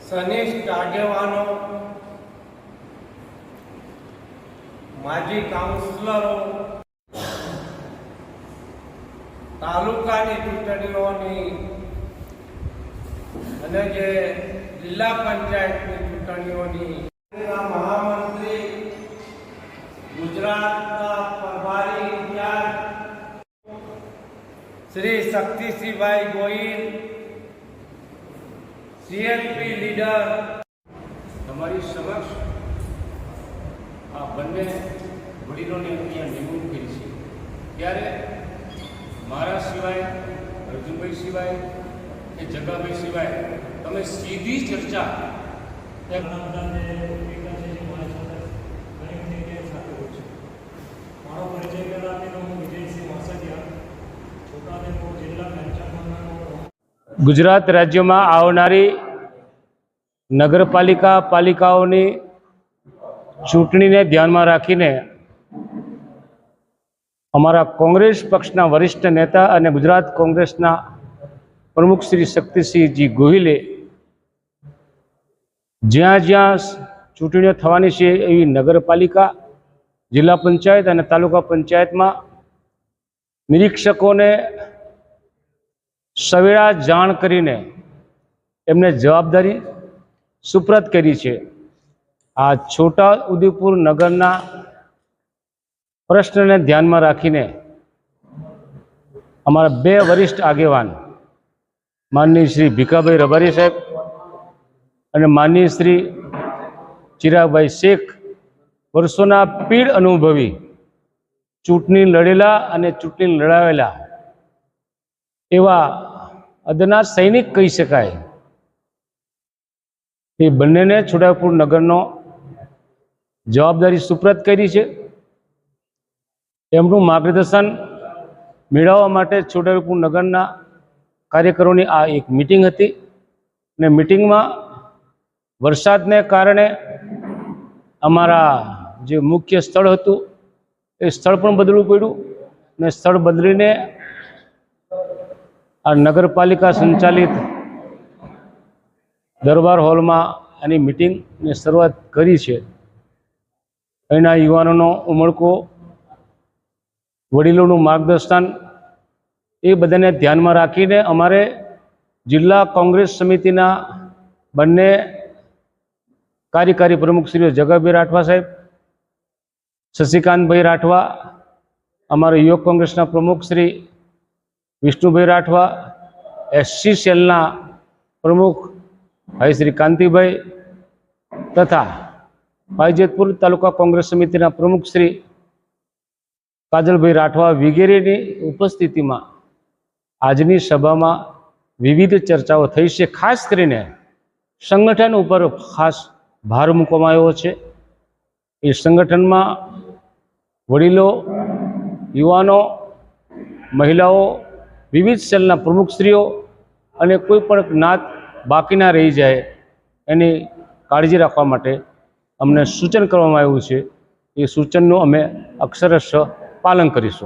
સનિષ્ઠ આગેવાનો, માજી કાઉન્સિલરો, તાલુકાની ચૂંટણીઓની અને જે જિલ્લા પંચાયતની ચૂંટણીઓની મહામંત્રી, ગુજરાતના પ્રભારી ઇન્ચાર્જ શ્રી શક્તિસિંહભાઈ ગોહિલ, સીએલપી લીડર, તમારી સમક્ષ આ બંને વડીલોની અહીંયા નિમણૂક કરી છે, ત્યારે મારા સિવાય, અર્જુનભાઈ સિવાય કે જગાભાઈ સિવાય તમે સીધી ચર્ચા ગુજરાત રાજ્યમાં આવનારી નગરપાલિકા પાલિકાઓની ચૂંટણીને ધ્યાનમાં રાખીને અમારા કોંગ્રેસ પક્ષના વરિષ્ઠ નેતા અને ગુજરાત કોંગ્રેસના પ્રમુખ શ્રી શક્તિસિંહજી ગોહિલે જ્યાં જ્યાં ચૂંટણીઓ થવાની છે એવી નગરપાલિકા, જિલ્લા પંચાયત અને તાલુકા પંચાયતમાં નિરીક્ષકોને સવેળા જાણ કરીને એમને જવાબદારી સુપ્રત કરી છે. આ છોટા ઉદેપુર નગરના પ્રશ્નને ધ્યાનમાં રાખીને અમારા બે વરિષ્ઠ આગેવાન માનનીય શ્રી ભીખાભાઈ રબારી સાહેબ અને માનનીય શ્રી ચિરાગભાઈ શેખ વર્ષોના પીઢ અનુભવી ચૂંટણી લડેલા અને ચૂંટણી લડાવેલા એવા અદના સૈનિક કહી શકાય, એ બંનેને છોટાઉદેપુર નગરનો જવાબદારી સુપ્રત કરી છે. એમનું માર્ગદર્શન મેળવવા માટે છોટાઉદેપુર નગરના કાર્યકરોની આ એક મિટિંગ હતી અને મિટિંગમાં વરસાદને કારણે અમારા જે મુખ્ય સ્થળ હતું એ સ્થળ પણ બદલવું પડ્યું અને સ્થળ બદલીને આ નગરપાલિકા સંચાલિત દરબાર હોલમાં આની મિટિંગની શરૂઆત કરી છે. અહીંના યુવાનોનો ઉમળકો, વડીલોનું માર્ગદર્શન એ બધાને ધ્યાનમાં રાખીને અમારે જિલ્લા કોંગ્રેસ સમિતિના બંને કાર્યકારી પ્રમુખ શ્રી જગાભાઈ રાઠવા સાહેબ, શશિકાંતભાઈ રાઠવા, અમારા યુવક કોંગ્રેસના પ્રમુખ શ્રી વિષ્ણુભાઈ રાઠવા, એસસી સેલના પ્રમુખ ભાઈ શ્રી કાંતિભાઈ તથા ભાઈજેતપુર તાલુકા કોંગ્રેસ સમિતિના પ્રમુખ શ્રી કાજલભાઈ રાઠવા વગેરેની ઉપસ્થિતિમાં આજની સભામાં વિવિધ ચર્ચાઓ થઈ છે. ખાસ કરીને સંગઠન ઉપર ખાસ ભાર મૂકવામાં આવ્યો છે. એ સંગઠનમાં વડીલો, યુવાનો, મહિલાઓ, વિવિધ સેલના પ્રમુખશ્રીઓ અને કોઈ પણ જ્ઞાત બાકી ના રહી જાય એની કાળજી રાખવા માટે અમને સૂચન કરવામાં આવ્યું છે. એ સૂચનનું અમે અક્ષરશઃ પાલન કરીશું.